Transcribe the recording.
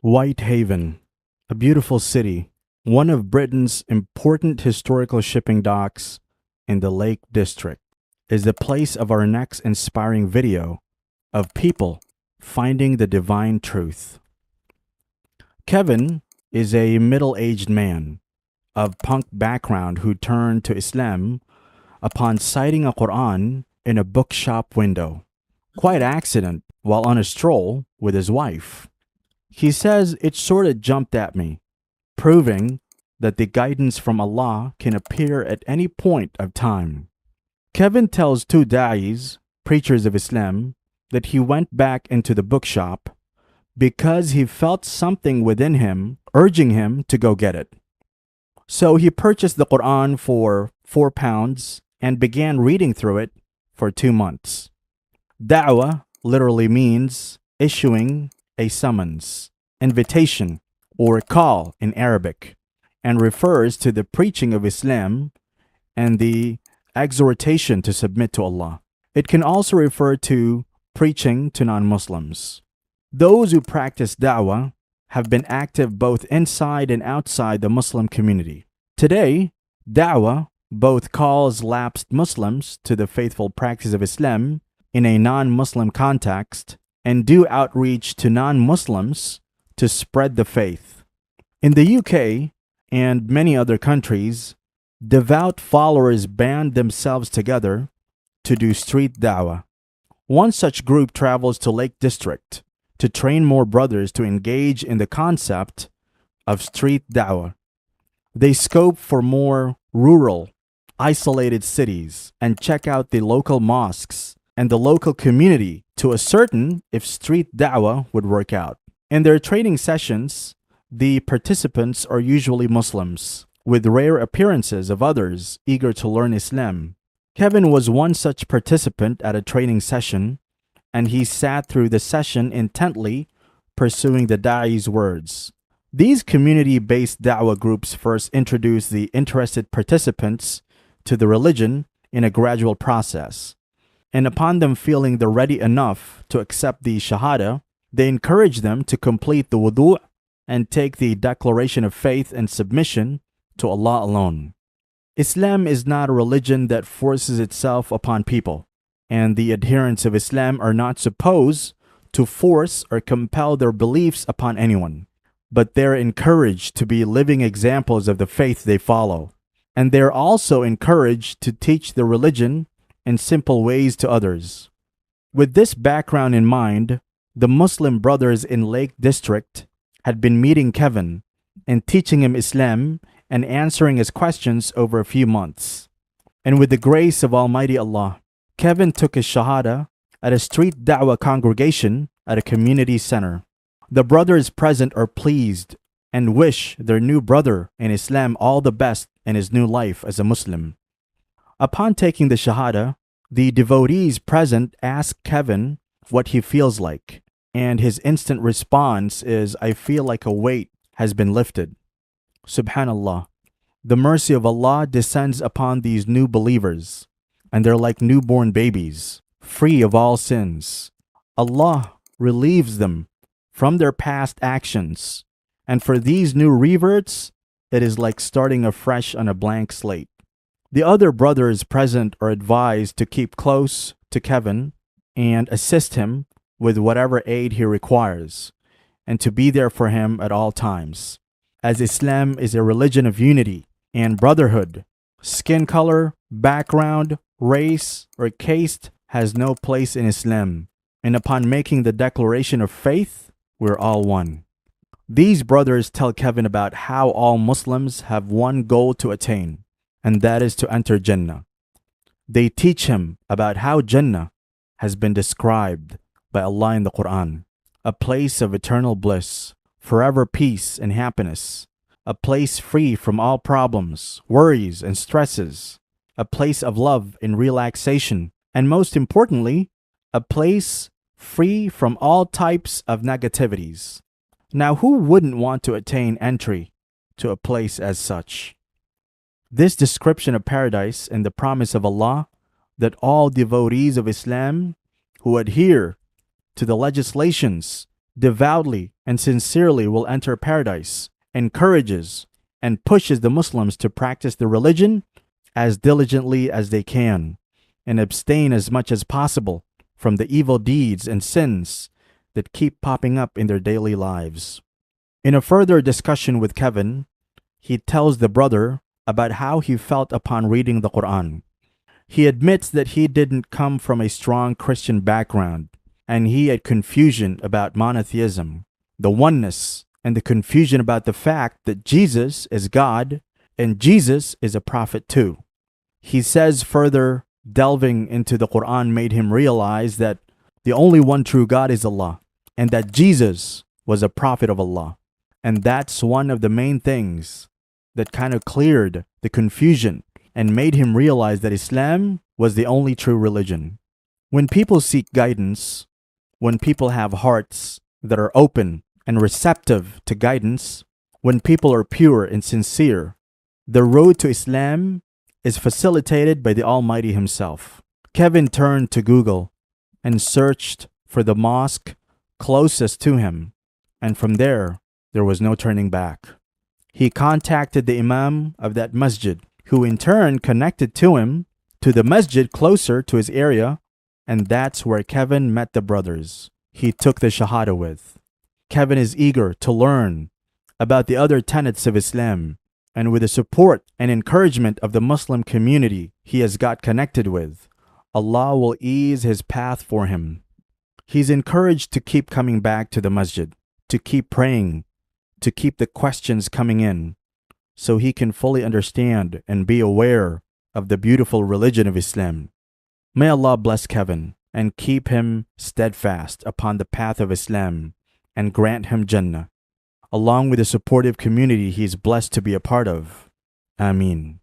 Whitehaven, a beautiful city, one of Britain's important historical shipping docks in the Lake District, is the place of our next inspiring video of people finding the divine truth. Kevin is a middle aged man of punk background who turned to Islam upon sighting a Quran in a bookshop window, quite accident while on a stroll with his wife. He says it sort of jumped at me, proving that the guidance from Allah can appear at any point of time. Kevin tells two da'is, preachers of Islam, that he went back into the bookshop because he felt something within him urging him to go get it. So he purchased the Quran for £4 and began reading through it for 2 months. Da'wah literally means issuing a summons, invitation, or call in Arabic, and refers to the preaching of Islam and the exhortation to submit to Allah. It can also refer to preaching to non-Muslims. Those who practice da'wah have been active both inside and outside the Muslim community. Today, da'wah both calls lapsed Muslims to the faithful practice of Islam in a non-Muslim context and do outreach to non-Muslims to spread the faith. In the UK and many other countries, devout followers band themselves together to do street da'wah. One such group travels to Lake District to train more brothers to engage in the concept of street da'wah. They scope for more rural, isolated cities and check out the local mosques and the local community to ascertain if street da'wah would work out. In their training sessions, the participants are usually Muslims, with rare appearances of others eager to learn Islam. Kevin was one such participant at a training session, and he sat through the session intently, pursuing the da'i's words. These community-based da'wah groups first introduce the interested participants to the religion in a gradual process. And upon them feeling they're ready enough to accept the shahada, they encourage them to complete the wudu' and take the declaration of faith and submission to Allah alone. Islam is not a religion that forces itself upon people, and the adherents of Islam are not supposed to force or compel their beliefs upon anyone, but they're encouraged to be living examples of the faith they follow. And they're also encouraged to teach the religion in simple ways to others. With this background in mind, the Muslim brothers in Lake District had been meeting Kevin and teaching him Islam and answering his questions over a few months. And with the grace of Almighty Allah, Kevin took his shahada at a street da'wah congregation at a community center. The brothers present are pleased and wish their new brother in Islam all the best in his new life as a Muslim. Upon taking the shahada, the devotees present ask Kevin what he feels like, and his instant response is, "I feel like a weight has been lifted." Subhanallah. The mercy of Allah descends upon these new believers, and they're like newborn babies, free of all sins. Allah relieves them from their past actions, and for these new reverts, it is like starting afresh on a blank slate. The other brothers present are advised to keep close to Kevin and assist him with whatever aid he requires, and to be there for him at all times. As Islam is a religion of unity and brotherhood, skin color, background, race, or caste has no place in Islam. And upon making the declaration of faith, we're all one. These brothers tell Kevin about how all Muslims have one goal to attain, and that is to enter Jannah. They teach him about how Jannah has been described by Allah in the Quran, a place of eternal bliss, forever peace and happiness, a place free from all problems, worries, and stresses, a place of love and relaxation, and most importantly, a place free from all types of negativities. Now, who wouldn't want to attain entry to a place as such? This description of paradise and the promise of Allah that all devotees of Islam who adhere to the legislations devoutly and sincerely will enter paradise, encourages and pushes the Muslims to practice the religion as diligently as they can and abstain as much as possible from the evil deeds and sins that keep popping up in their daily lives. In a further discussion with Kevin, he tells the brother about how he felt upon reading the Quran. He admits that he didn't come from a strong Christian background and he had confusion about monotheism, the oneness, and the confusion about the fact that Jesus is God and Jesus is a prophet too. He says further, delving into the Quran made him realize that the only one true God is Allah and that Jesus was a prophet of Allah. And that's one of the main things that kind of cleared the confusion and made him realize that Islam was the only true religion. When people seek guidance, when people have hearts that are open and receptive to guidance, when people are pure and sincere, the road to Islam is facilitated by the Almighty Himself. Kevin turned to Google and searched for the mosque closest to him, and from there was no turning back. He contacted the Imam of that masjid, who in turn connected to him to the masjid closer to his area, and that's where Kevin met the brothers he took the Shahada with. Kevin is eager to learn about the other tenets of Islam, and with the support and encouragement of the Muslim community he has got connected with, Allah will ease his path for him. He's encouraged to keep coming back to the masjid, to keep praying, to keep the questions coming in, so he can fully understand and be aware of the beautiful religion of Islam. May Allah bless Kevin and keep him steadfast upon the path of Islam and grant him Jannah, along with the supportive community he is blessed to be a part of. Ameen.